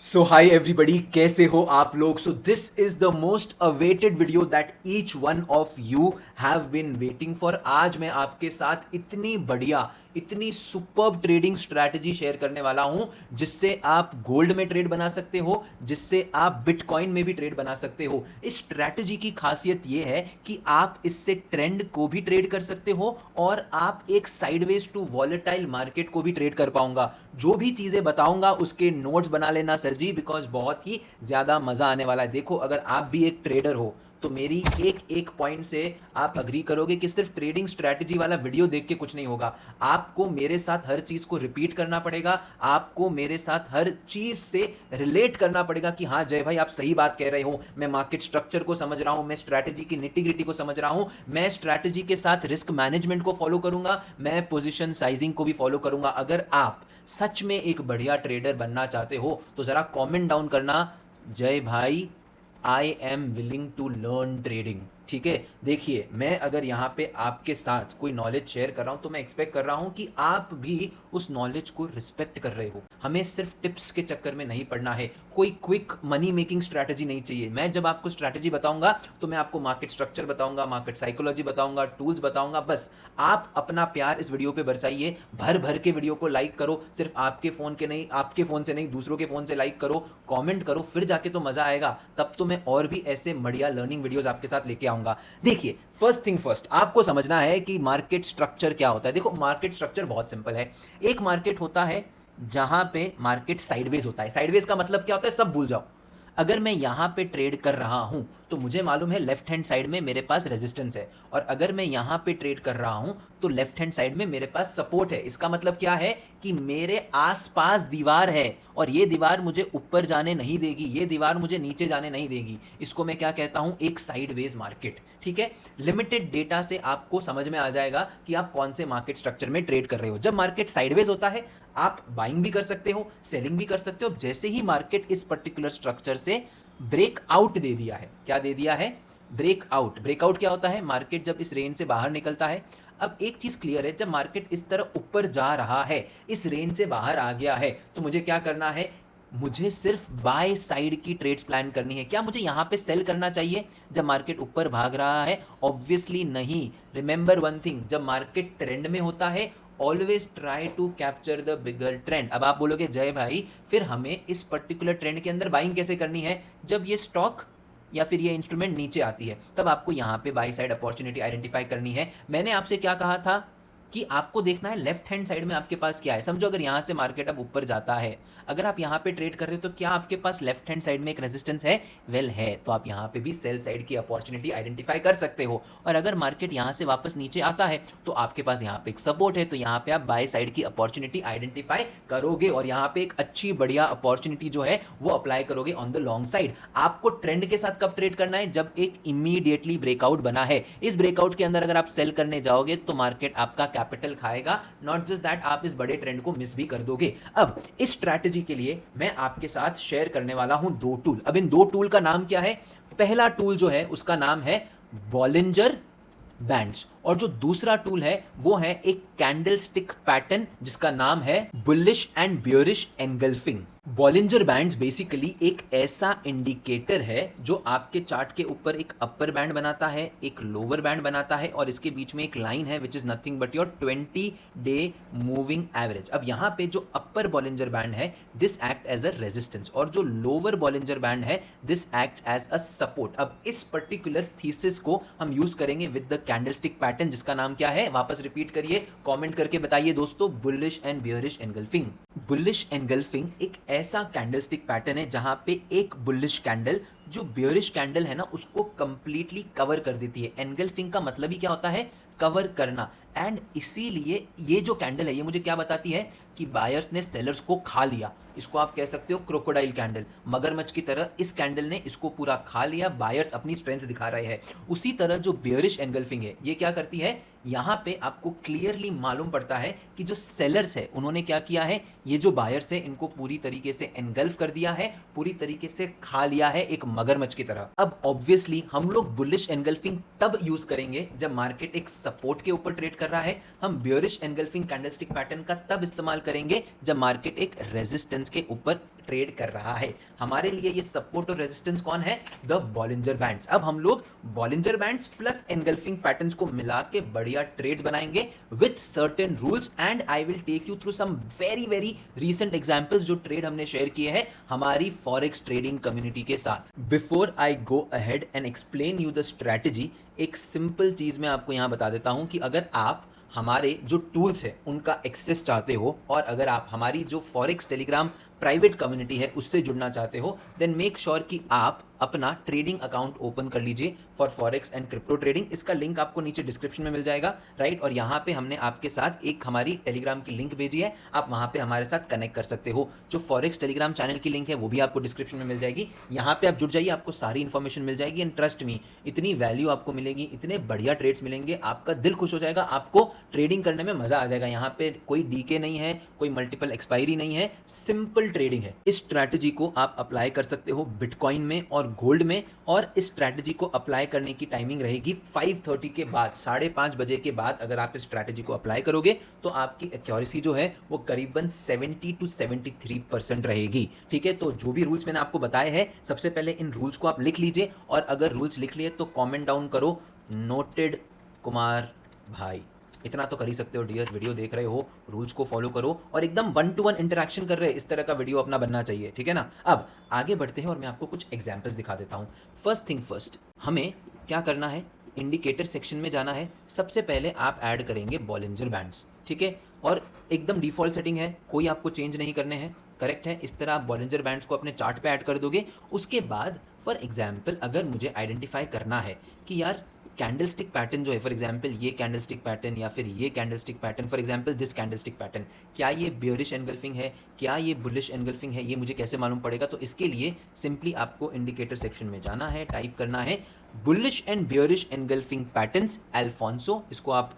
सो high everybody, कैसे हो आप लोग। So this is the most awaited video that each one of you have been waiting for. आज मैं आपके साथ इतनी बढ़िया, इतनी सुपर्ब ट्रेडिंग स्ट्रैटेजी शेयर करने वाला हूं जिससे आप गोल्ड में ट्रेड बना सकते हो, जिससे आप बिटकॉइन में भी ट्रेड बना सकते हो। इस स्ट्रैटेजी की खासियत यह है कि आप इससे ट्रेंड को भी ट्रेड कर सकते हो और आप एक साइडवेज टू वॉलेटाइल मार्केट को भी ट्रेड कर पाऊंगा। जो भी चीजें बताऊंगा उसके नोट्स बना लेना सर जी, बिकॉज बहुत ही ज्यादा मजा आने वाला है। देखो, अगर आप भी एक ट्रेडर हो तो मेरी एक एक पॉइंट से आप अग्री करोगे कि सिर्फ ट्रेडिंग स्ट्रैटेजी वाला वीडियो देख के कुछ नहीं होगा। आपको मेरे साथ हर चीज को रिपीट करना पड़ेगा, आपको मेरे साथ हर चीज से रिलेट करना पड़ेगा कि हाँ जय भाई, आप सही बात कह रहे हो। मैं मार्केट स्ट्रक्चर को समझ रहा हूं, मैं स्ट्रैटेजी की निटी-ग्रिटी को समझ रहा हूं, मैं स्ट्रैटेजी के साथ रिस्क मैनेजमेंट को फॉलो करूंगा, मैं पोजीशन साइजिंग को भी फॉलो करूंगा। अगर आप सच में एक बढ़िया ट्रेडर बनना चाहते हो तो जरा कमेंट डाउन करना, जय भाई I am willing to learn trading. ठीक है, देखिए, मैं अगर यहाँ पे आपके साथ कोई नॉलेज शेयर कर रहा हूँ तो मैं एक्सपेक्ट कर रहा हूँ कि आप भी उस नॉलेज को रिस्पेक्ट कर रहे हो। हमें सिर्फ टिप्स के चक्कर में नहीं पड़ना है, कोई क्विक मनी मेकिंग स्ट्रैटेजी नहीं चाहिए। मैं जब आपको स्ट्रैटेजी बताऊंगा तो मैं आपको मार्केट स्ट्रक्चर बताऊंगा, मार्केट साइकोलॉजी बताऊंगा, टूल्स बताऊंगा। बस आप अपना प्यार इस वीडियो पे बरसाइए, भर भर के वीडियो को लाइक करो। सिर्फ आपके फोन के नहीं, आपके फोन से नहीं, दूसरों के फोन से लाइक करो, कमेंट करो, फिर जाके तो मजा आएगा। तब तो मैं और भी ऐसे बढ़िया लर्निंग वीडियोस आपके साथ लेके आऊंगा। देखिए, फर्स्ट थिंग फर्स्ट, आपको समझना है कि मार्केट स्ट्रक्चर क्या होता है। देखो, मार्केट स्ट्रक्चर बहुत सिंपल है। एक मार्केट होता है जहां पे मार्केट साइडवेज होता है। साइडवेज का मतलब क्या होता है, सब भूल जाओ। अगर मैं यहां पे ट्रेड कर रहा हूं तो मुझे मालूम है लेफ्ट हैंड साइड में मेरे पास रेजिस्टेंस है, और अगर मैं यहां पे ट्रेड कर रहा हूं तो लेफ्ट हैंड साइड में मेरे पास सपोर्ट है। इसका मतलब क्या है कि मेरे आसपास दीवार है और ये दीवार मुझे ऊपर जाने नहीं देगी, ये दीवार मुझे नीचे जाने नहीं देगी। इसको मैं क्या कहता हूं, एक साइडवेज मार्केट। ठीक है, लिमिटेड डेटा से आपको समझ में आ जाएगा कि आप कौन से मार्केट स्ट्रक्चर में ट्रेड कर रहे हो। जब मार्केट साइडवेज होता है आप बाइंग भी कर सकते हो, सेलिंग भी कर सकते हो। जैसे ही मार्केट इस पर्टिकुलर स्ट्रक्चर से ब्रेकआउट दे दिया है, क्या दे दिया है, ब्रेकआउट। ब्रेकआउट क्या होता है, मार्केट जब इस रेंज से बाहर निकलता है। अब एक चीज क्लियर है, जब मार्केट इस तरह ऊपर जा रहा है, इस रेंज से बाहर आ गया है, तो मुझे क्या करना है, मुझे सिर्फ बाय साइड की ट्रेड्स प्लान करनी है। क्या मुझे यहां पे सेल करना चाहिए जब मार्केट ऊपर भाग रहा है? ऑब्वियसली नहीं। रिमेंबर वन थिंग, जब मार्केट ट्रेंड में होता है always try to capture the bigger trend. अब आप बोलोगे जय भाई, फिर हमें इस पर्टिकुलर ट्रेंड के अंदर बाइंग कैसे करनी है? जब ये स्टॉक या फिर ये इंस्ट्रूमेंट नीचे आती है तब आपको यहाँ पे बाई साइड अपॉर्चुनिटी आइडेंटिफाई करनी है। मैंने आपसे क्या कहा था कि आपको देखना है लेफ्ट हैंड साइड में आपके पास क्या है। समझो, अगर यहाँ से मार्केट अब ऊपर जाता है, अगर आप यहाँ पे ट्रेड कर रहे हो तो क्या आपके पास लेफ्ट हैंड साइड में एक रेजिस्टेंस है? वेल है, तो आप यहाँ पे भी सेल साइड की अपॉर्चुनिटी आइडेंटिफाई कर सकते हो। और अगर मार्केट यहाँ से वापस नीचे आता है तो आपके पास यहाँ पे एक सपोर्ट है, तो यहाँ पे आप बाय साइड की अपॉर्चुनिटी आइडेंटिफाई करोगे और यहाँ पे एक अच्छी बढ़िया अपॉर्चुनिटी जो है वो अप्लाई करोगे ऑन द लॉन्ग साइड। आपको ट्रेंड के साथ कब ट्रेड करना है? जब एक इमीडिएटली ब्रेकआउट बना है। इस ब्रेकआउट के अंदर अगर आप सेल करने जाओगे तो मार्केट आपका कैपिटल खाएगा। नॉट जस्ट दैट, आप इस बड़े ट्रेंड को मिस भी कर दोगे। अब इस स्ट्रैटेजी के लिए मैं आपके साथ शेयर करने वाला हूं दो टूल। अब इन दो टूल का नाम क्या है? पहला टूल जो है उसका नाम है बॉलिंजर बैंड्स, और जो दूसरा टूल है वो है एक कैंडल स्टिक पैटर्न जिसका नाम है bullish and bearish engulfing. Bollinger bands basically एक ऐसा इंडिकेटर है जो आपके चार्ट के ऊपर एक अपर बैंड बनाता है, एक लोअर बैंड बनाता है, और इसके बीच में एक लाइन है which is nothing but your 20 day moving average. अब यहाँ पे जो अपर बॉलिंजर बैंड है this act as a resistance, और जो लोअर बॉलिंजर बैंड है this act as a support. अब इस पर्टिकुलर थीसिस को हम यूज करेंगे विद द कैंडलस्टिक पैटर्न जिसका नाम क्या है, वापस रिपीट करिए, कमेंट करके बताइए दोस्तों, bullish and bearish engulfing. Bullish engulfing एक ऐसा कैंडलस्टिक पैटर्न है जहां पे एक बुलिश कैंडल जो बियरिश कैंडल है ना उसको कंप्लीटली कवर कर देती है। एंगल्फिंग का मतलब ही क्या होता है? कवर करना। एंड इसीलिए ये जो कैंडल है ये मुझे क्या बताती है कि बायर्स ने सेलर्स को खा लिया। इसको आप कह सकते हो क्रोकोडाइल कैंडल, मगरमच्छ की तरह इस कैंडल ने इसको पूरा खा लिया। बायर्स अपनी स्ट्रेंथ दिखा रहे हैं। उसी तरह जो बियरिश एंगल्फिंग है ये क्या करती है, यहाँ पे आपको क्लियरली मालूम पड़ता है कि जो सेलर्स है उन्होंने क्या किया है, ये जो बायर्स है इनको पूरी तरीके से एनगल्फ कर दिया है, पूरी तरीके से खा लिया है एक मगरमच्छ की तरह। अब ऑब्वियसली हम लोग बुलिश एनगल्फिंग तब यूज करेंगे जब मार्केट एक सपोर्ट के ऊपर ट्रेड कर रहा है। हम बियरिश एनगल्फिंग कैंडलस्टिक पैटर्न का तब इस्तेमाल करेंगे जब मार्केट एक रेजिस्टेंस के ऊपर ट्रेड कर रहा है। हमारे लिए ये सपोर्ट और रेजिस्टेंस कौन है? The Bollinger bands. अब हम लोग Bollinger bands plus engulfing patterns को मिला के बढ़िया ट्रेड्स बनाएंगे with certain rules, and I will take you through some very very recent examples जो ट्रेड हमने शेयर किए हैं हमारी फॉरेक्स ट्रेडिंग कम्युनिटी के साथ। Before I go ahead and explain you the strategy, एक सिंपल चीज मैं आपको यहां बता देता हूं कि अगर आप हमारे जो टूल्स है उनका एक्सेस चाहते हो और अगर आप हमारी जो फॉरेक्स टेलीग्राम प्राइवेट कम्युनिटी है उससे जुड़ना चाहते हो, देन मेक श्योर कि आप अपना ट्रेडिंग अकाउंट ओपन कर लीजिए for forex and crypto trading. इसका लिंक आपको नीचे डिस्क्रिप्शन में मिल जाएगा, राइट। और यहाँ पे हमने आपके साथ एक हमारी टेलीग्राम की लिंक भेजी है, आप वहाँ पे हमारे साथ कनेक्ट कर सकते हो। जो फॉरेक्स टेलीग्राम चैनल की लिंक है वो भी आपको डिस्क्रिप्शन में मिल जाएगी, यहाँ पे आप जुड़ जाइए, आपको सारी इन्फॉर्मेशन मिल जाएगी। एंड ट्रस्ट मी, इतनी वैल्यू आपको मिलेगी, इतने बढ़िया ट्रेड्स मिलेंगे, आपका दिल खुश हो जाएगा, आपको ट्रेडिंग करने में मजा आ जाएगा। यहाँ पे कोई डीके नहीं है, कोई मल्टीपल एक्सपायरी नहीं है, सिंपल ट्रेडिंग है। इस स्ट्रैटेजी को आप अप्लाई कर सकते हो बिटकॉइन में और गोल्ड में, और इस स्ट्रैटेजी को अप्लाई करने की टाइमिंग रहेगी 5:30 के बाद, 5:30 बजे के बाद। अगर आप इस स्ट्रैटेजी को अप्लाई करोगे तो आपकी एक्यूरेसी जो है वो करीबन 70 to 73% रहेगी, ठीक है। तो जो भी रूल्स मैंने आपको बताए हैं, सबसे पहले इन रूल्स को आप लिख लीजिए, और अगर रूल्स लिख लिए तो कमेंट डाउन करो नोटेड कुमार भाई। इतना तो कर ही सकते हो डियर, वीडियो देख रहे हो, रूल्स को फॉलो करो, और एकदम 1-to-1 इंटरेक्शन कर रहे हैं, इस तरह का वीडियो अपना बनना चाहिए, ठीक है ना। अब आगे बढ़ते हैं और मैं आपको कुछ एग्जांपल्स दिखा देता हूं। फर्स्ट थिंग फर्स्ट, हमें क्या करना है, इंडिकेटर सेक्शन में जाना है। सबसे पहले आप ऐड करेंगे बॉलिंजर बैंड्स, ठीक है, और एकदम डिफॉल्ट सेटिंग है, कोई आपको चेंज नहीं करने हैं, करेक्ट है। इस तरह आप बॉलिंजर बैंड्स को अपने चार्ट पे ऐड कर दोगे। उसके बाद फॉर एग्जांपल अगर मुझे आइडेंटिफाई करना है कि यार कैंडलस्टिक पैटर्न जो है, फॉर एग्जांपल ये कैंडलस्टिक पैटर्न या फिर ये candlestick pattern, for example this candlestick pattern, क्या ये बियरिश एनगल्फिंग है, क्या ये बुलिश एनगल्फिंग है, ये मुझे कैसे मालूम पड़ेगा? तो इसके लिए सिंपली आपको इंडिकेटर सेक्शन में जाना है, टाइप करना है bullish and bearish engulfing patterns Alfonso, इसको आप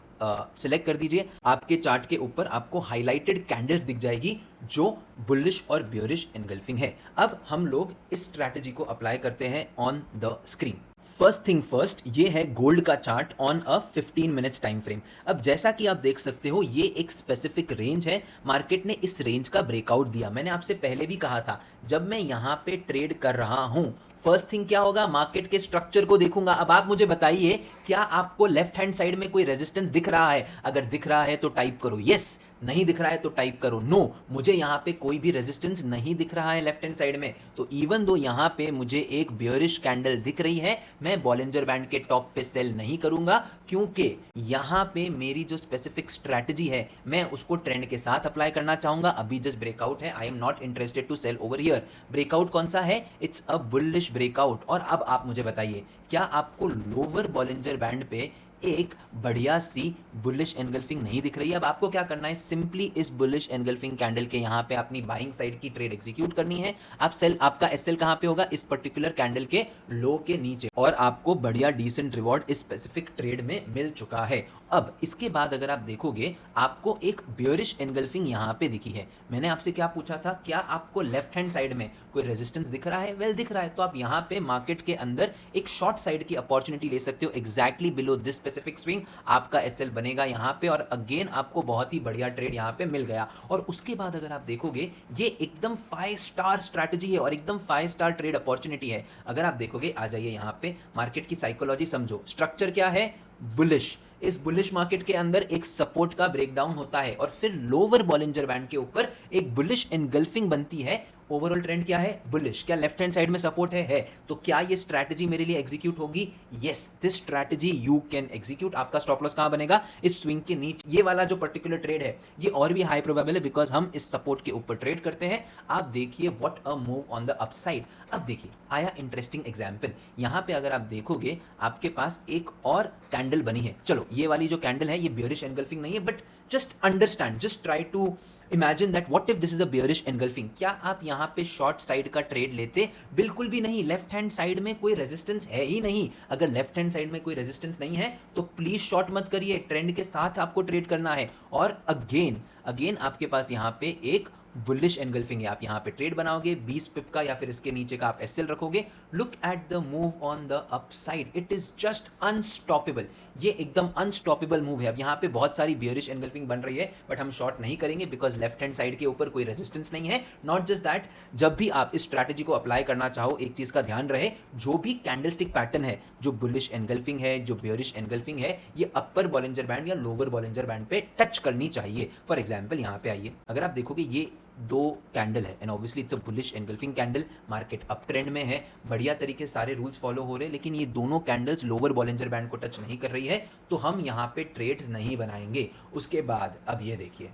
सिलेक्ट कर दीजिए। आपके चार्ट के ऊपर आपको हाईलाइटेड कैंडल्स दिख जाएगी जो बुलिश और बियरिश एनगल्फिंग है। अब हम लोग इस स्ट्रैटेजी को अप्लाई करते हैं on the screen. First thing first, ये है गोल्ड का chart on a 15 minutes time frame. अब जैसा कि आप देख सकते हो ये एक स्पेसिफिक रेंज है, मार्केट ने इस रेंज का ब्रेकआउट दिया। मैंने आपसे पहले भी कहा था, जब मैं यहां पे ट्रेड कर रहा हूं, फर्स्ट थिंग क्या होगा, मार्केट के स्ट्रक्चर को देखूंगा। अब आप मुझे बताइए, क्या आपको लेफ्ट हैंड साइड में कोई रेजिस्टेंस दिख रहा है? अगर दिख रहा है तो टाइप करो यस, नहीं दिख रहा है तो टाइप करो नो। मुझे यहाँ पे कोई भी रेजिस्टेंस नहीं दिख रहा है लेफ्ट हैंड साइड में, तो इवन दो यहाँ पे मुझे एक बियरिश कैंडल दिख रही है, मैं बॉलिंजर बैंड के टॉप पे सेल नहीं करूंगा, क्योंकि यहाँ पे मेरी जो स्पेसिफिक स्ट्रैटेजी है मैं उसको ट्रेंड के साथ अप्लाई करना चाहूंगा। अभी जस्ट ब्रेकआउट है, I am not interested to sell over here. Breakout कौन सा है? It's a bullish breakout. और अब आप मुझे बताइए, क्या आपको लोअर बॉलिंजर बैंड पे एक बढ़िया सी बुलिश एनगल्फिंग नहीं दिख रही है? अब आपको क्या करना है, सिंपली इस बुलिश एनगल्फिंग कैंडल के यहाँ पे अपनी बाइंग साइड की ट्रेड एग्जीक्यूट करनी है। आप सेल, आपका एसएल कहाँ पे होगा? इस पर्टिकुलर कैंडल के लो के नीचे, और आपको बढ़िया डिसेंट रिवॉर्ड इस स्पेसिफिक ट्रेड में मिल चुका है। अब इसके बाद अगर आप देखोगे, आपको एक बियरिश एनगल्फिंग यहाँ पे दिखी है। मैंने आपसे क्या पूछा था, क्या आपको लेफ्ट हैंड साइड में कोई रेजिस्टेंस दिख रहा है? वेल दिख रहा है, तो आप यहाँ पे मार्केट के अंदर एक शॉर्ट साइड की अपॉर्चुनिटी ले सकते हो। Exactly below this specific swing आपका एसएल बनेगा यहाँ पे, और अगेन आपको बहुत ही बढ़िया ट्रेड यहाँ पे मिल गया। और उसके बाद अगर आप देखोगे, ये एकदम 5 स्टार स्ट्रैटेजी है और एकदम 5 स्टार ट्रेड अपॉर्चुनिटी है। अगर आप देखोगे, आ जाइए यहाँ पे, मार्केट की साइकोलॉजी समझो। स्ट्रक्चर क्या है? बुलिश। इस बुलिश मार्केट के अंदर एक सपोर्ट का ब्रेकडाउन होता है और फिर लोअर बॉलिंजर बैंड के ऊपर एक बुलिश एनगल्फिंग बनती है। ओवरऑल ट्रेंड क्या है? बुलिश। क्या लेफ्ट हैंड साइड में सपोर्ट है? तो क्या ये स्ट्रैटेजी मेरे लिए एग्जीक्यूट होगी? Yes, this strategy you can execute. आपका स्टॉप लॉस कहां बनेगा? इस स्विंग के नीचे। ये वाला जो पर्टिकुलर ट्रेड है ये और भी हाई प्रोबेबल है, बिकॉज हम इस सपोर्ट के ऊपर ट्रेड करते हैं। आप देखिए, what a move on the upside. अब देखिए, आया इंटरेस्टिंग एग्जांपल। यहां पे अगर आप देखोगे, आपके पास एक और कैंडल बनी है। चलो, ये वाली जो कैंडल है ये बियरिश एनगल्फिंग नहीं है, but just understand, just try to imagine that what if this is a bearish engulfing. क्या आप यहां पे शॉर्ट साइड का ट्रेड लेते? बिल्कुल भी नहीं। लेफ्ट हैंड साइड में कोई रेजिस्टेंस है ही नहीं। अगर लेफ्ट हैंड साइड में कोई रेजिस्टेंस नहीं है तो प्लीज शॉर्ट मत करिए, ट्रेंड के साथ आपको ट्रेड करना है। और अगेन आपके पास यहां पे एक बुलिश एनगल्फिंग है, आप यहाँ पे ट्रेड बनाओगे 20 पिप का या फिर इसके नीचे का आप एसएल रखोगे। Look at the move on the upside, it is just unstoppable, ये एकदम अनस्टॉपेबल मूव है। अब यहाँ पे बहुत सारी बियरिश एनगल्फिंग बन रही है बट हम शॉर्ट नहीं करेंगे बिकॉज लेफ्ट हैंड साइड के ऊपर कोई रेजिस्टेंस नहीं है। नॉट जस्ट दैट, जब भी आप इस स्ट्रैटेजी को अप्लाई करना चाहो एक चीज का ध्यान रहे, जो भी कैंडलस्टिक पैटर्न है, जो बुलिश एनगल्फिंग है, जो बियरिश एनगल्फिंग है, ये अपर बॉलिंजर बैंड या लोअर बॉलिंजर बैंड पे टच करनी चाहिए। फॉर एग्जाम्पल यहाँ पे आइए, अगर आप देखोगे ये दो कैंडल है and obviously it's a bullish engulfing candle, market up trend में है, बढ़िया तरीके से सारे रूल्स फॉलो हो रहे हैं, लेकिन ये दोनों कैंडल्स लोअर बॉलिंजर बैंड को टच नहीं कर रही है, तो हम यहाँ पे ट्रेड्स नहीं बनाएंगे। उसके बाद अब ये देखिए,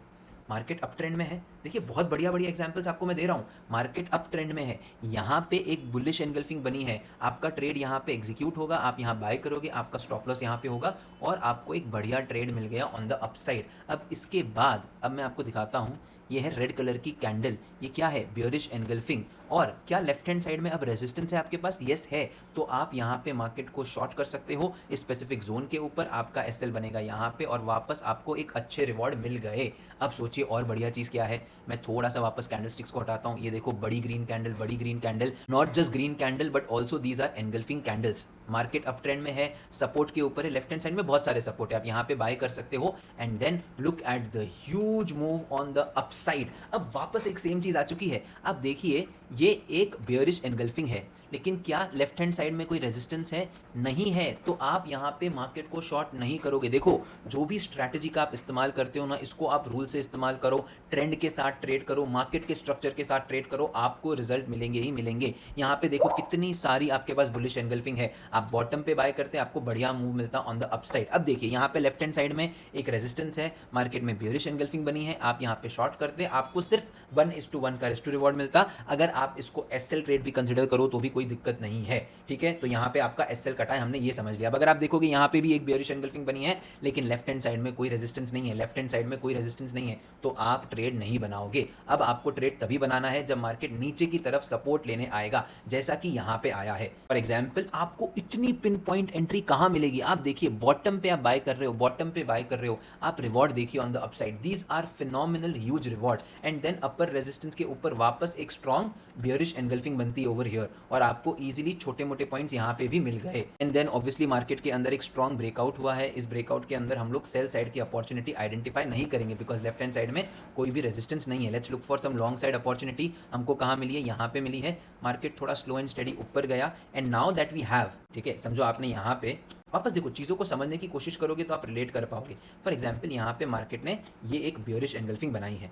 मार्केट अप ट्रेंड में है, देखिए बहुत बढ़िया बढ़िया एग्जांपल्स आपको मैं दे रहा हूँ, मार्केट अप ट्रेंड में है, यहाँ पे एक बुलिश एनगल्फिंग बनी है, आपका ट्रेड यहाँ पे एग्जीक्यूट होगा, आप यहाँ बाय करोगे, आपका स्टॉप लॉस यहाँ पे होगा और आपको एक बढ़िया ट्रेड मिल गया ऑन द अपसाइड। अब इसके बाद अब मैं आपको दिखाता हूँ, ये है रेड कलर की कैंडल, ये क्या है, बियरिश एनगल्फिंग। और क्या लेफ्ट हैंड साइड में अब रेजिस्टेंस है आपके पास? यस है, तो आप यहाँ पे मार्केट को शॉर्ट कर सकते हो इस स्पेसिफिक जोन के ऊपर, आपका एसएल बनेगा यहाँ पे और वापस आपको एक अच्छे रिवॉर्ड मिल गए। अब सोचिए और बढ़िया चीज़ क्या है, मैं थोड़ा सा वापस कैंडलस्टिक्स को हटाता हूँ, ये देखो बड़ी ग्रीन कैंडल, बड़ी green candle, not just green candle but also these are engulfing candles. Market up trend में है, सपोर्ट के ऊपर है, लेफ्ट हैंड साइड में बहुत सारे सपोर्ट है, आप यहाँ पे बाय कर सकते हो and then look at the huge move on the upside. अब वापस एक सेम चीज़ आ चुकी है, आप देखिए ये एक बियरिश एनगल्फिंग है, लेकिन क्या लेफ्ट हैंड साइड में कोई रेजिस्टेंस है? नहीं है, तो आप यहाँ पे मार्केट को शॉर्ट नहीं करोगे। देखो जो भी स्ट्रैटेजी का आप इस्तेमाल करते हो ना, इसको आप रूल से इस्तेमाल करो, ट्रेंड के साथ ट्रेड करो, मार्केट के स्ट्रक्चर के साथ ट्रेड करो, आपको रिजल्ट मिलेंगे ही मिलेंगे। यहाँ पे देखो कितनी सारी आपके पास बुलिश एनगल्फिंग है, आप बॉटम पे बाय करते हैं, आपको बढ़िया मूव मिलता ऑन द अपसाइड। अब देखिए यहाँ पे लेफ्ट हैंड साइड में एक रेजिस्टेंस है, मार्केट में बियरिश एनगल्फिंग बनी है, आप यहाँ पे शॉर्ट करते हैं, आपको सिर्फ 1:1 का रिस्क टू रिवॉर्ड मिलता। अगर आप इसको एसएल ट्रेड भी कंसिडर करो तो भी कोई दिक्कत नहीं है, ठीक है। तो यहाँ पे आपका एसएल कटा है, हमने ये समझ लिया। अब अगर आप देखोगे यहाँ पे भी एक बियरिश एनगल्फिंग बनी है, लेकिन लेफ्ट हैंड साइड में कोई रेजिस्टेंस नहीं है, लेफ्ट हैंड साइड में कोई रेजिस्टेंस नहीं है, तो आप ट्रेड नहीं बनाओगे। अब आपको ट्रेड तभी बनाना है जब मार्केट नीचे की तरफ सपोर्ट लेने आएगा, जैसा कि यहाँ पे आया है। फॉर एग्जाम्पल आपको इतनी पिन पॉइंट एंट्री कहाँ मिलेगी? आप देखिए बॉटम पे आप बाय कर रहे हो, बॉटम पे बाय कर रहे हो, आप रिवॉर्ड देखिए on the upside, these are phenomenal huge reward and then upper resistance के ऊपर वापस एक स्ट्रॉन्ग बियरिश एनगल्फिंग बनती है ओवर हियर और आपको इजीली छोटे मोटे पॉइंट्स यहाँ पे भी मिल गए। एंड देन ऑब्वियसली मार्केट के अंदर एक स्ट्रॉन्ग ब्रेकआउट हुआ है, इस ब्रेकआउट के अंदर हम लोग सेल साइड की अपॉर्चुनिटी आइडेंटिफाई नहीं करेंगे बिकॉज लेफ्ट हैंड साइड में कोई भी रेजिस्टेंस नहीं है। Let's look for some long side opportunity, हमको कहाँ मिली है? यहाँ पे मिली है, मार्केट थोड़ा स्लो एंड स्टडी ऊपर गया and now that we have, ठीक है, समझो आपने यहाँ पे वापस देखो, चीज़ों को समझने की कोशिश करोगे तो आप रिलेट कर पाओगे। फॉर एग्जाम्पल यहाँ पे मार्केट ने ये एक बियरिश एनगल्फिंग बनाई है,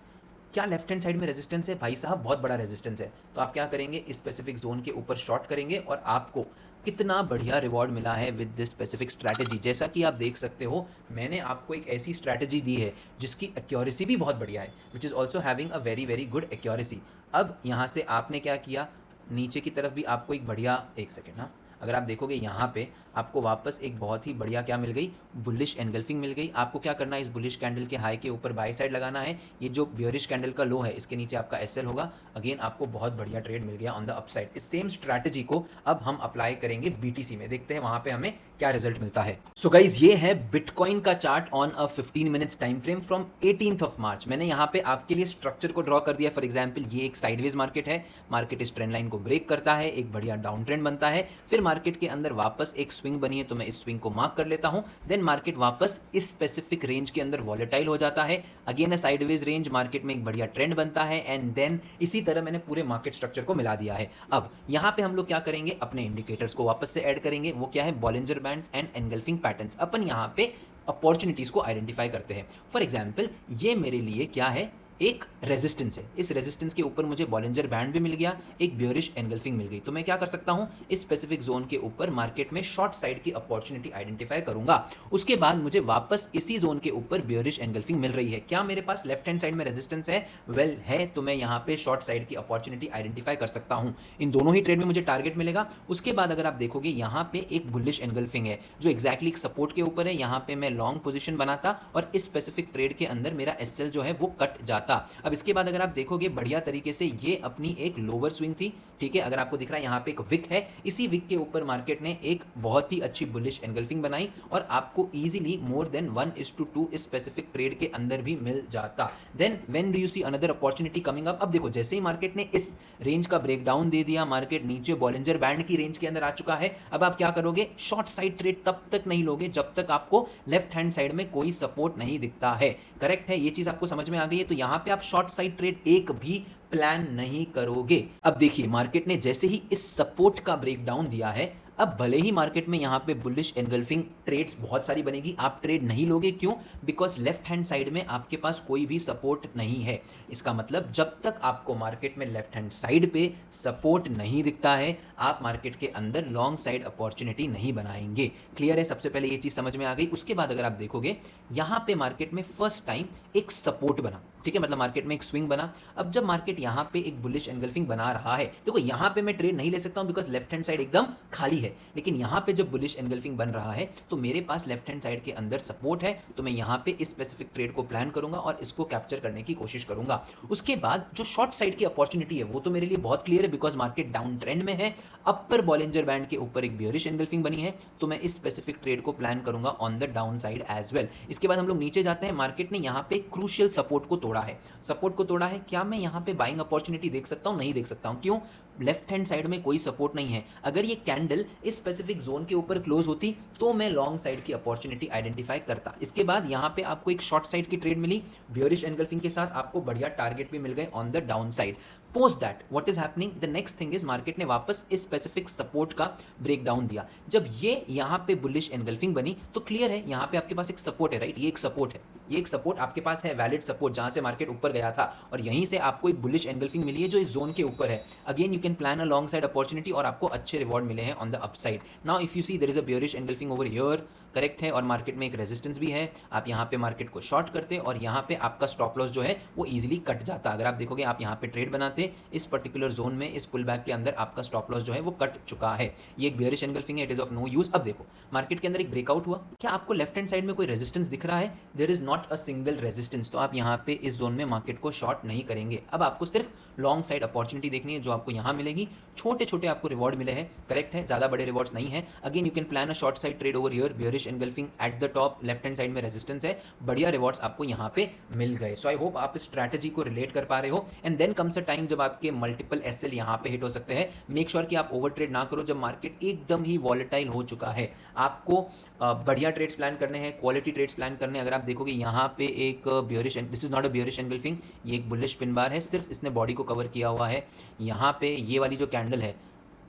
क्या लेफ्ट हैंड साइड में रेजिस्टेंस है? भाई साहब बहुत बड़ा रेजिस्टेंस है, तो आप क्या करेंगे? इस स्पेसिफिक जोन के ऊपर शॉर्ट करेंगे और आपको कितना बढ़िया रिवॉर्ड मिला है विद दिस स्पेसिफिक स्ट्रैटेजी। जैसा कि आप देख सकते हो, मैंने आपको एक ऐसी स्ट्रैटेजी दी है जिसकी एक्यूरेसी भी बहुत बढ़िया है, which is also having a very very good accuracy. अब यहाँ से आपने क्या किया, नीचे की तरफ भी आपको एक बढ़िया, एक सेकेंड, हाँ, अगर आप देखोगे यहाँ पे आपको वापस एक बहुत ही बढ़िया क्या मिल गई? बुलिश एनगल्फिंग मिल गई। आपको क्या करना है? इस बुलिश कैंडल के हाई के ऊपर बाय साइड लगाना है, ये जो बियरिश कैंडल का लो है इसके नीचे आपका एसएल होगा, अगेन आपको बहुत बढ़िया ट्रेड मिल गया ऑन द अपसाइड। इस सेम स्ट्रैटेजी को अब हम अप्लाई करेंगे बीटीसी में, देखते हैं वहां पे हमें क्या रिजल्ट मिलता है। सो गाइज ये है बिटकॉइन का chart on a 15 minutes time frame from 18th of March. मैंने यहाँ पे आपके लिए स्ट्रक्चर को ड्रॉ कर दिया। फॉर एग्जाम्पल ये एक साइडवेज मार्केट है, मार्केट इस ट्रेंड लाइन को ब्रेक करता है, एक बढ़िया डाउन ट्रेंड बनता है, फिर मार्केट के अंदर वापस एक स्विंग बनी है तो मैं इस स्विंग को मार्क कर लेता हूं, देन मार्केट वापस इस स्पेसिफिक रेंज के अंदर वॉलेटाइल हो जाता है, again a sideways range, market में एक बढ़िया ट्रेंड बनता है एंड देन इसी तरह मैंने पूरे मार्केट स्ट्रक्चर को मिला दिया है। अब यहां पे हम लोग क्या करेंगे? अपने इंडिकेटर्स को वापस से ऐड करेंगे, वो क्या है? Bollinger bands and engulfing patterns. अपन यहां पे अपॉर्चुनिटीज को आइडेंटिफाई करते हैं। फॉर एग्जाम्पल ये मेरे लिए क्या है? एक रेजिस्टेंस है, इस रेजिस्टेंस के ऊपर मुझे बॉलिंजर बैंड भी मिल गया, एक बियरिश एनगल्फिंग मिल गई, तो मैं क्या कर सकता हूं? इस स्पेसिफिक जोन के ऊपर मार्केट में शॉर्ट साइड की अपॉर्चुनिटी आइडेंटिफाई करूंगा। उसके बाद मुझे वापस इसी जोन के ऊपर बियरिश एनगल्फिंग मिल रही है, क्या मेरे पास लेफ्ट हैंड साइड में रेजिस्टेंस है? वेल है, तो मैं यहाँ पे शॉर्ट साइड की अपॉर्चुनिटी आइडेंटिफाई कर सकता हूँ। इन दोनों ही ट्रेड में मुझे टारगेट मिलेगा। उसके बाद अगर आप देखोगे यहाँ पे एक बुलिश एनगल्फिंग है जो एक्जैक्टली एक सपोर्ट के ऊपर है, यहाँ पे मैं लॉन्ग पोजिशन बनाता और इस स्पेसिफिक ट्रेड के अंदर मेरा एसएल जो है वो कट जाता। था। अब इसके बाद अगर आप देखोगे बढ़िया तरीके से ये अपनी एक लोअर स्विंग थी, ठीक है, अगर आपको दिख रहा है यहाँ पे एक विक है, इसी विक के ऊपर मार्केट ने एक बहुत ही अच्छी बुलिश एंगल्फिंग बनाई और आपको इजीली मोर देन 1:2 इस स्पेसिफिक ट्रेड के अंदर भी मिल जाता। Then when do you see another opportunity coming up? अब देखो जैसे ही मार्केट ने इस रेंज का ब्रेकडाउन दे दिया, मार्केट नीचे बॉलिंजर बैंड की रेंज के अंदर आ चुका है। अब आप क्या करोगे? शॉर्ट साइड ट्रेड तब तक नहीं लोगे जब तक आपको लेफ्ट हैंड साइड में कोई सपोर्ट नहीं दिखता है। करेक्ट है, ये चीज आपको समझ में आ गई है? तो यहां पे आप शॉर्ट साइड ट्रेड एक भी प्लान नहीं करोगे। अब देखिए मार्केट ने जैसे ही इस सपोर्ट का ब्रेकडाउन दिया है, अब भले ही मार्केट में यहां पे बुलिश एनगल्फिंग ट्रेड्स बहुत सारी बनेगी, आप ट्रेड नहीं लोगे। क्यों? बिकॉज लेफ्ट हैंड साइड में आपके पास कोई भी सपोर्ट नहीं है। इसका मतलब जब तक आपको मार्केट में लेफ्ट हैंड साइड पे सपोर्ट नहीं दिखता है, आप मार्केट के अंदर लॉन्ग साइड अपॉर्चुनिटी नहीं बनाएंगे। क्लियर है? सबसे पहले ये चीज समझ में आ गई। उसके बाद अगर आप देखोगे यहां पे मार्केट में फर्स्ट टाइम एक सपोर्ट बना, ठीक है, मतलब मार्केट में एक स्विंग बना। अब जब मार्केट यहां पे एक बुलिश एनगल्फिंग बना रहा है, देखो यहां पे मैं ट्रेड नहीं ले सकता हूं बिकॉज लेफ्ट हैंड साइड एकदम खाली है, लेकिन यहां पे जब बुलिश एनगल्फिंग बन रहा है तो मेरे पास लेफ्ट हैंड साइड के अंदर सपोर्ट है, तो मैं यहां पे इस स्पेसिफिक ट्रेड को प्लान करूंगा और इसको कैप्चर करने की कोशिश करूंगा। उसके बाद जो शॉर्ट साइड की अपॉर्चुनिटी है वो तो मेरे लिए बहुत क्लियर है बिकॉज मार्केट डाउन ट्रेंड में है, अपर बॉलिंजर बैंड के ऊपर एक बियरिश एनगल्फिंग बनी है, तो मैं इस स्पेसिफिक ट्रेड को प्लान करूंगा on the down side as well. इसके बाद हम लोग नीचे जाते हैं, मार्केट ने यहां पे क्रूशियल सपोर्ट को तोड़ा है। सपोर्ट को तोड़ा है, क्या मैं यहां पे बाइंग अपॉर्चुनिटी देख सकता हूं? नहीं देख सकता हूं। क्यों? लेफ्ट हैंड साइड में कोई सपोर्ट नहीं है। अगर ये कैंडल इस स्पेसिफिक जोन के ऊपर क्लोज होती तो मैं लॉन्ग साइड की अपॉर्चुनिटी आइडेंटिफाई करता। इसके बाद यहां पे आपको एक शॉर्ट साइड की ट्रेड मिली बियरिश एनगल्फिंग के साथ, आपको बढ़िया टारगेट भी मिल गए on the down side. Post that what is happening? The next thing is market ने वापस इस स्पेसिफिक सपोर्ट का ब्रेकडाउन दिया। जब ये यहां पे बुलिश एनगल्फिंग बनी तो क्लियर है यहां पे आपके पास एक सपोर्ट है, राइट? ये एक सपोर्ट है, ये एक सपोर्ट आपके पास है, वैलिड सपोर्ट, जहां से मार्केट ऊपर गया था और यहीं से आपको एक बुलिश एनगल्फिंग मिली है जो इस जोन के ऊपर है। Again you can plan a long side opportunity और आपको अच्छे रिवॉर्ड मिले हैं on the upside. Now if you see there is a bearish engulfing over here, correct है, और मार्केट में एक रेजिस्टेंस भी है, आप यहाँ पे मार्केट को शॉर्ट करते और यहाँ पे आपका स्टॉप लॉस जो है वो इजीली कट जाता। अगर आप देखोगे आप यहाँ पे ट्रेड बनाते इस पर्टिकुलर जोन में, इस पुल बैक के अंदर आपका स्टॉप लॉस जो है वो कट चुका है। ये एक बियरिश एनगल्फिंग है, it is of no use. अब देखो मार्केट के अंदर एक ब्रेकआउट हुआ, क्या आपको लेफ्ट हैंड साइड में कोई रेजिस्टेंस दिख रहा है? There is not a single resistance, तो आप यहाँ पे इस जोन में मार्केट को शॉर्ट नहीं करेंगे। अब आपको सिर्फ लॉन्ग साइड अपॉर्चुनिटी देखनी है जो आपको यहाँ मिलेगी। छोटे छोटे आपको रिवॉर्ड मिले हैं, करेक्ट है, ज्यादा बड़े रिवॉर्ड्स नहीं है। Again you can plan a short side trade over here, bearish engulfing at the top, left hand side में रेजिस्टेंस है, बढ़िया रिवॉर्ड्स आपको यहाँ पे मिल गए। सो आई होप आप इस स्ट्रैटेजी को रिलेट कर पा रहे हो। And then comes a time जब आपके मल्टीपल एसएल यहाँ पे हिट हो सकते हैं। मेक श्योर कि आप ओवर ट्रेड ना करो जब मार्केट एकदम ही वॉलेटाइल हो चुका है। आपको बढ़िया ट्रेड्स प्लान करने हैं, क्वालिटी ट्रेड्स प्लान करने हैं। अगर आप देखोगे यहाँ पे एक bearish, this is not a bearish engulfing, ये एक बुलिश पिन बार है, सिर्फ इसने बॉडी को कवर किया हुआ है। यहाँ पे ये वाली जो कैंडल है,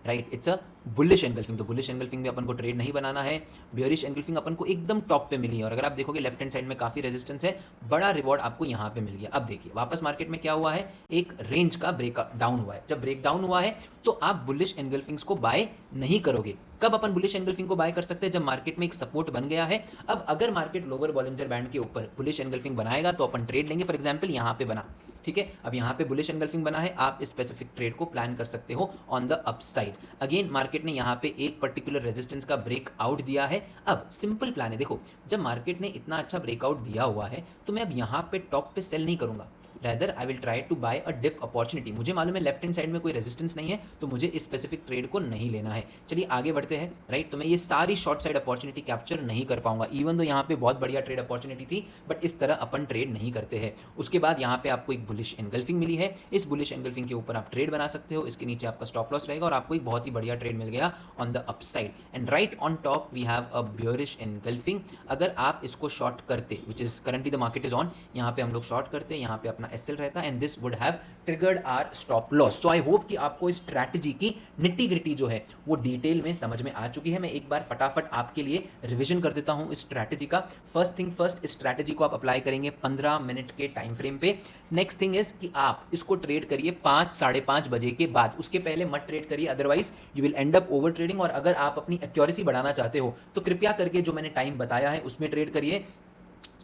right, it's a bullish engulfing, तो बुलिश एनगल्फिंग में अपन को ट्रेड नहीं बनाना है। बियरिश एनगल्फिंग अपन को एकदम टॉप पे मिली है और अगर आप देखोगे लेफ्ट हैंड साइड में काफी रेजिस्टेंस है, बड़ा रिवॉर्ड आपको यहाँ पे मिल गया। अब देखिए वापस मार्केट में क्या हुआ है, एक रेंज का ब्रेक डाउन हुआ है। जब ब्रेक डाउन हुआ है तो आप बुलिश एनगल्फिंग्स को बाय नहीं करोगे। कब अपन बुलिश एनगल्फिंग को बाय कर सकते हैं? जब मार्केट में एक सपोर्ट बन गया है। अब अगर मार्केट लोअर बॉलिंजर बैंड के ऊपर बुलिश एनगल्फिंग बनाएगा तो अपन ट्रेड लेंगे। फॉर एग्जांपल यहाँ पे बना, ठीक है, अब यहाँ पे बुलिश एनगल्फिंग बना है, आप इस स्पेसिफिक ट्रेड को प्लान कर सकते हो on the upside. Again market ने यहाँ पे एक पर्टिकुलर रेजिस्टेंस का ब्रेकआउट दिया है। अब सिंपल प्लान है, देखो जब मार्केट ने इतना अच्छा ब्रेकआउट दिया हुआ है तो मैं अब यहाँ पे टॉप पे सेल नहीं करूंगा, rather I will try to buy a dip opportunity. मुझे मालूम है लेफ्ट हैंड साइड में कोई रेजिस्टेंस नहीं है तो मुझे इस स्पेसिफिक ट्रेड को नहीं लेना है। चलिए आगे बढ़ते हैं, राइट। तो मैं ये सारी शॉर्ट साइड अपॉर्चुनिटी कैप्चर नहीं कर पाऊंगा, इवन तो यहाँ पे बहुत बढ़िया ट्रेड अपॉर्चुनिटी थी, बट इस तरह अपन ट्रेड नहीं करते हैं। उसके बाद यहाँ पे आपको एक बुलिश एनगल्फिंग मिली है, इस बुलिश एनगल्फिंग के ऊपर आप ट्रेड बना सकते हो, इसके नीचे आपका स्टॉप लॉस रहेगा और आपको एक बहुत ही बढ़िया ट्रेड मिल गया on the upside. And right on top we have a bearish engulfing. अगर आप इसको शॉर्ट करते, which is currently the market is on, यहाँ पे हम लोग शॉर्ट करते, यहाँ पे अपना एसएल रहता and this would have triggered our stop loss। तो आई होप कि आपको इस स्ट्रैटेजी की निट्टी ग्रिटी जो है वो डिटेल में समझ में आ चुकी है। मैं एक बार फटाफट आपके लिए रिवीजन कर देता हूं इस स्ट्रैटेजी का। फर्स्ट थिंग फर्स्ट, इस स्ट्रैटेजी को आप अप्लाई करेंगे 15 मिनट के टाइम फ्रेम पे। नेक्स्ट थिंग इज कि आप इसको ट्रेड करिए 5 साढ़े 5 बजे के बाद, उसके पहले मत ट्रेड करिए, otherwise you will and up over trading. और अगर आप अपनी एक्यूरेसी बढ़ाना चाहते हो तो कृपया करके जो मैंने टाइम बताया है उसमें ट्रेड करिए।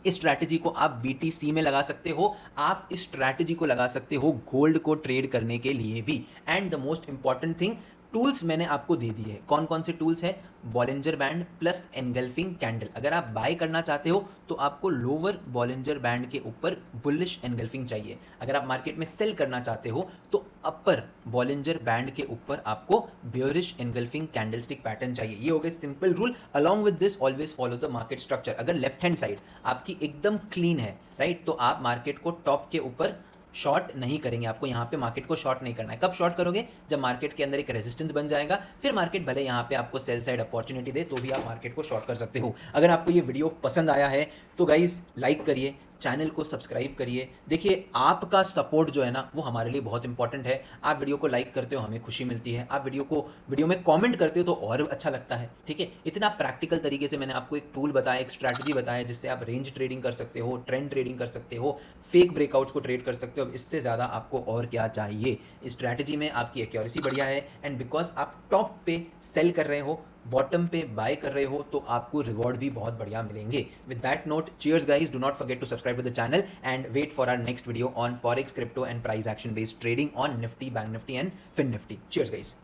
इस स्ट्रैटेजी को आप BTC में लगा सकते हो, आप इस स्ट्रैटेजी को लगा सकते हो गोल्ड को ट्रेड करने के लिए भी। And the most important thing, tools मैंने आपको दे दिए हैं। कौन कौन से टूल्स है? Bollinger band plus engulfing candle. अगर आप बाय करना चाहते हो तो आपको लोअर बॉलिंजर बैंड के ऊपर बुलिश एनगल्फिंग चाहिए। अगर आप मार्केट में सेल करना चाहते हो तो अपर बॉलिंजर बैंड के ऊपर आपको बेयरिश एनगल्फिंग कैंडलस्टिक पैटर्न चाहिए। ये हो गए simple rule. Along with this always follow the market structure. अगर लेफ्ट हैंड साइड आपकी एकदम क्लीन है, राइट, तो आप मार्केट को टॉप के ऊपर शॉर्ट नहीं करेंगे। आपको यहाँ पे मार्केट को शॉर्ट नहीं करना है। कब शॉर्ट करोगे? जब मार्केट के अंदर एक रेजिस्टेंस बन जाएगा, फिर मार्केट भले यहाँ पे आपको सेल साइड अपॉर्चुनिटी दे तो भी आप मार्केट को शॉर्ट कर सकते हो। अगर आपको ये वीडियो पसंद आया है तो गाइज लाइक करिए, चैनल को सब्सक्राइब करिए। देखिए, आपका सपोर्ट जो है ना वो हमारे लिए बहुत इंपॉर्टेंट है। आप वीडियो को लाइक करते हो, हमें खुशी मिलती है। आप वीडियो में कमेंट करते हो तो और अच्छा लगता है। ठीक है, इतना प्रैक्टिकल तरीके से मैंने आपको एक टूल बताया, एक स्ट्रैटेजी बताया जिससे आप रेंज ट्रेडिंग कर सकते हो, ट्रेंड ट्रेडिंग कर सकते हो, फेक ब्रेकआउट्स को ट्रेड कर सकते हो। अब इससे ज़्यादा आपको और क्या चाहिए? इस स्ट्रैटेजी में आपकी एक्यूरेसी बढ़िया है, एंड बिकॉज आप टॉप पे सेल कर रहे हो, बॉटम पे बाय कर रहे हो, तो आपको रिवॉर्ड भी बहुत बढ़िया मिलेंगे। With that note, cheers guys, do not forget to subscribe to the channel and wait for our next video on forex, crypto and price action based trading on Nifty, bank Nifty and Fin Nifty. Cheers guys.